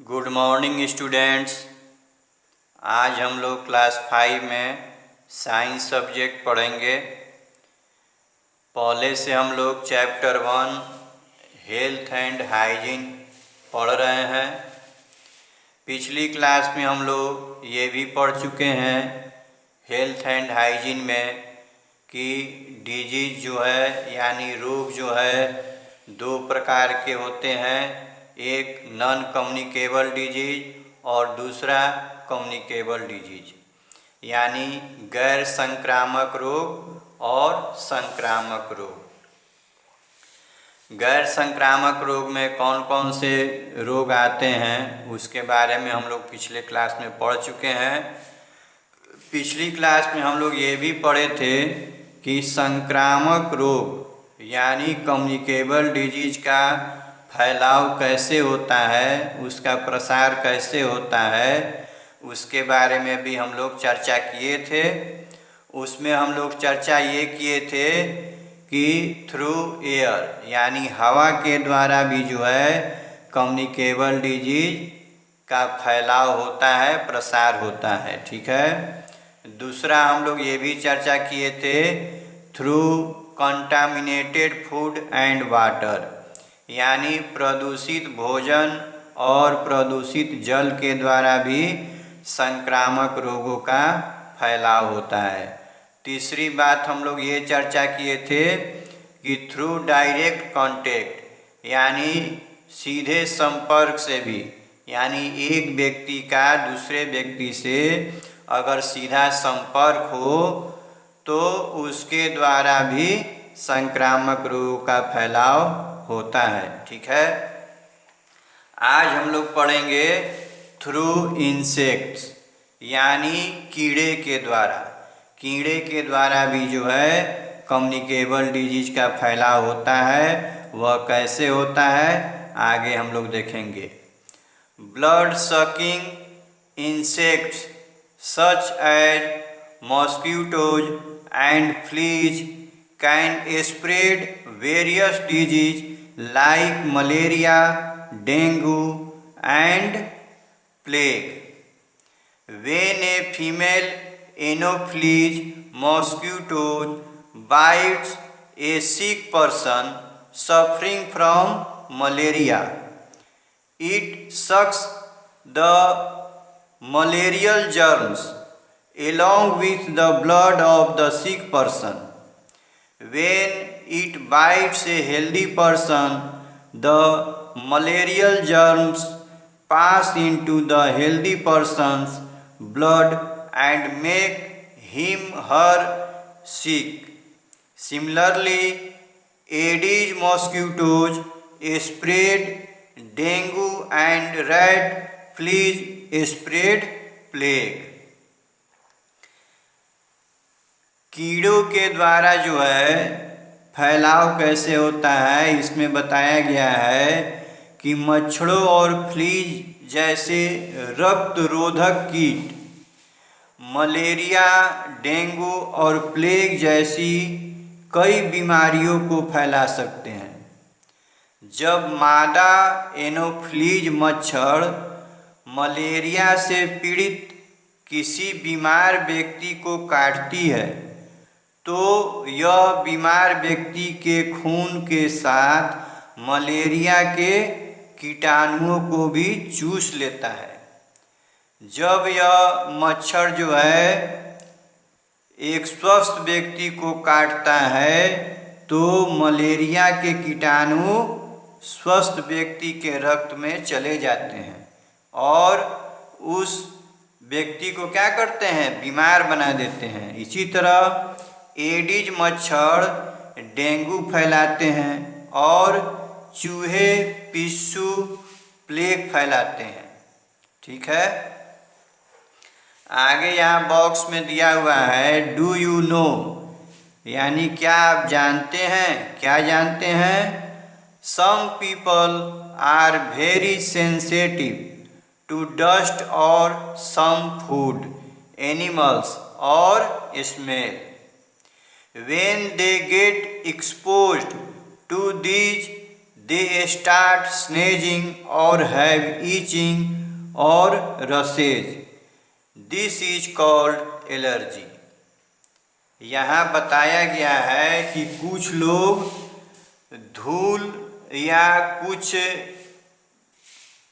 Good morning students. आज हम लोग क्लास 5 में साइंस सब्जेक्ट पढ़ेंगे। पहले से हम लोग चैप्टर 1 हेल्थ एंड हाइजीन पढ़ रहे हैं। पिछली क्लास में हम लोग ये भी पढ़ चुके हैं हेल्थ एंड हाइजीन में कि डिजीज जो है यानी रोग जो है दो प्रकार के होते हैं, एक नॉन कम्युनिकेबल डिजीज और दूसरा कम्युनिकेबल डिजीज यानी गैर संक्रामक रोग और संक्रामक रोग। गैर संक्रामक रोग में कौन कौन से रोग आते हैं उसके बारे में हम लोग पिछले क्लास में पढ़ चुके हैं। पिछली क्लास में हम लोग ये भी पढ़े थे कि संक्रामक रोग यानी कम्युनिकेबल डिजीज का फैलाव कैसे होता है, उसका प्रसार कैसे होता है, उसके बारे में भी हम लोग चर्चा किए थे। उसमें हम लोग चर्चा ये किए थे कि थ्रू एयर यानी हवा के द्वारा भी जो है कम्युनिकेबल डिजीज का फैलाव होता है, प्रसार होता है। ठीक है। दूसरा हम लोग ये भी चर्चा किए थे through contaminated food and water यानी प्रदूषित भोजन और प्रदूषित जल के द्वारा भी संक्रामक रोगों का फैलाव होता है। तीसरी बात हम लोग ये चर्चा किए थे कि थ्रू डायरेक्ट कांटेक्ट यानी सीधे संपर्क से भी, यानी एक व्यक्ति का दूसरे व्यक्ति से अगर सीधा संपर्क हो तो उसके द्वारा भी संक्रामक रोगों का फैलाव होता है। ठीक है। आज हम लोग पढ़ेंगे थ्रू इंसेक्ट्स यानी कीड़े के द्वारा। कीड़े के द्वारा भी जो है कम्युनिकेबल डिजीज का फैलाव होता है। वह कैसे होता है आगे हम लोग देखेंगे। Blood sucking insects such as mosquitoes and fleas can spread various disease like malaria, dengue and plague. When a female Anopheles mosquito bites a sick person suffering from malaria, it sucks the malarial germs along with the blood of the sick person. When it bites a healthy person, the malarial germs pass into the healthy person's blood and make him/her sick. Similarly, Aedes mosquitoes spread dengue and rat fleas spread plague. कीड़ों के द्वारा जो है फैलाव कैसे होता है इसमें बताया गया है कि मच्छरों और फ्लीज जैसे रक्त रोधक कीट मलेरिया, डेंगू और प्लेग जैसी कई बीमारियों को फैला सकते हैं। जब मादा एनोफ्लीज मच्छर मलेरिया से पीड़ित किसी बीमार व्यक्ति को काटती है तो यह बीमार व्यक्ति के खून के साथ मलेरिया के कीटाणुओं को भी चूस लेता है। जब यह मच्छर जो है एक स्वस्थ व्यक्ति को काटता है तो मलेरिया के कीटाणु स्वस्थ व्यक्ति के रक्त में चले जाते हैं और उस व्यक्ति को क्या करते हैं, बीमार बना देते हैं। इसी तरह एडिज मच्छर डेंगू फैलाते हैं और चूहे, पिस्सू, प्लेग फैलाते हैं। ठीक है। आगे यहाँ बॉक्स में दिया हुआ है डू यू नो यानी क्या आप जानते हैं, क्या जानते हैं। Some people are very sensitive to dust और सम फूड, एनिमल्स और smell. When they get exposed to these, they start sneezing or have itching और rashes, this is called allergy. यहाँ बताया गया है कि कुछ लोग धूल या कुछ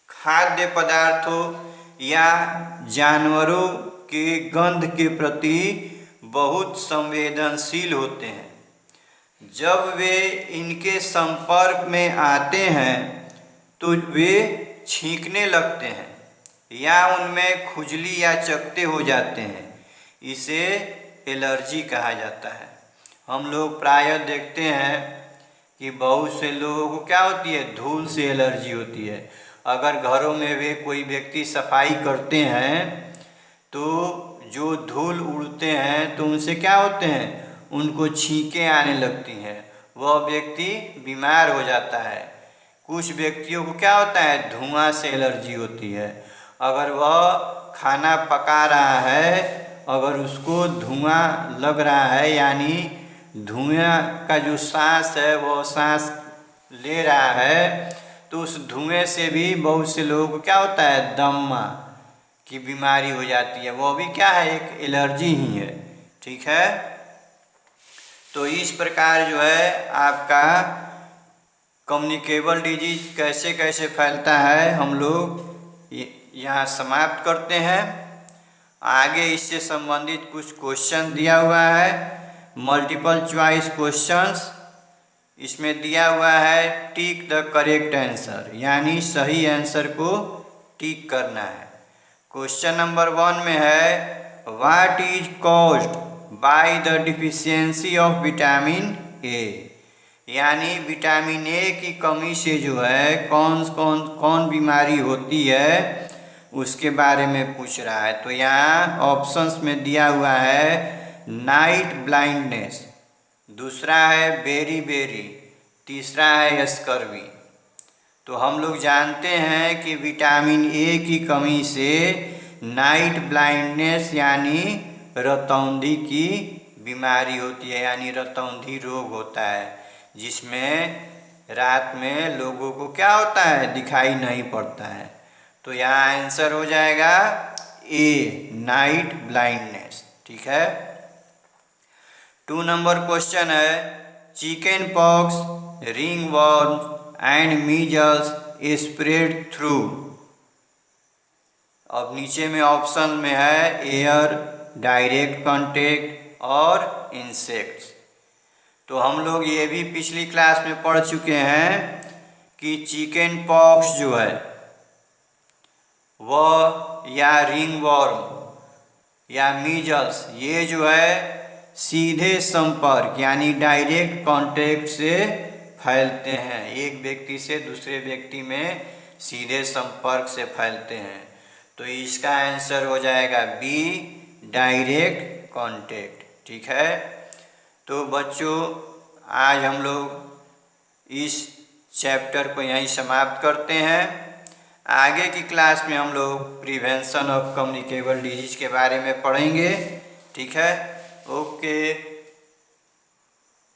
खाद्य पदार्थों या जानवरों के गंध के प्रति बहुत संवेदनशील होते हैं। जब वे इनके संपर्क में आते हैं तो वे छींकने लगते हैं या उनमें खुजली या चकत्ते हो जाते हैं। इसे एलर्जी कहा जाता है। हम लोग प्रायः देखते हैं कि बहुत से लोगों को क्या होती है, धूल से एलर्जी होती है। अगर घरों में वे कोई व्यक्ति सफाई करते हैं तो जो धूल उड़ते हैं तो उनसे क्या होते हैं, उनको छींकें आने लगती हैं, वह व्यक्ति बीमार हो जाता है। कुछ व्यक्तियों को क्या होता है, धुआं से एलर्जी होती है। अगर वह खाना पका रहा है, अगर उसको धुआं लग रहा है यानी धुआं का जो सांस है वह सांस ले रहा है, तो उस धुएं से भी बहुत से लोगों को क्या होता है, दमा की बीमारी हो जाती है। वह भी क्या है, एक एलर्जी ही है। ठीक है, तो इस प्रकार जो है आपका कम्युनिकेबल डिजीज कैसे कैसे फैलता है हम लोग यहाँ समाप्त करते हैं। आगे इससे संबंधित कुछ क्वेश्चन दिया हुआ है, मल्टीपल चॉइस क्वेश्चंस। इसमें दिया हुआ है टिक द करेक्ट आंसर, यानी सही आंसर को टिक करना है। क्वेश्चन नंबर 1 में है what is caused by the deficiency of vitamin A, यानी विटामिन ए की कमी से जो है कौन बीमारी होती है उसके बारे में पूछ रहा है। तो यहाँ ऑप्शंस में दिया हुआ है नाइट ब्लाइंडनेस, दूसरा है बेरी बेरी, तीसरा है स्कर्वी। तो हम लोग जानते हैं कि विटामिन ए की कमी से नाइट ब्लाइंडनेस यानी रतौंधी की बीमारी होती है, यानी रतौंधी रोग होता है, जिसमें रात में लोगों को क्या होता है, दिखाई नहीं पड़ता है। तो यहाँ आंसर हो जाएगा ए, नाइट ब्लाइंडनेस। ठीक है। 2 नंबर क्वेश्चन है chicken pox, ring worm and measles spread through. अब नीचे में ऑप्शन में है एयर, डायरेक्ट कांटेक्ट और इंसेक्ट्स। तो हम लोग ये भी पिछली क्लास में पढ़ चुके हैं कि चिकन पॉक्स जो है वह या रिंग वर्म या मीजल्स, ये जो है सीधे संपर्क यानी डायरेक्ट कांटेक्ट से फैलते हैं। एक व्यक्ति से दूसरे व्यक्ति में सीधे संपर्क से फैलते हैं। तो इसका आंसर हो जाएगा बी, डायरेक्ट कांटेक्ट। ठीक है। तो बच्चों आज हम लोग इस चैप्टर को यहीं समाप्त करते हैं। आगे की क्लास में हम लोग प्रिवेंशन ऑफ कम्युनिकेबल डिजीज के बारे में पढ़ेंगे। ठीक है, ओके।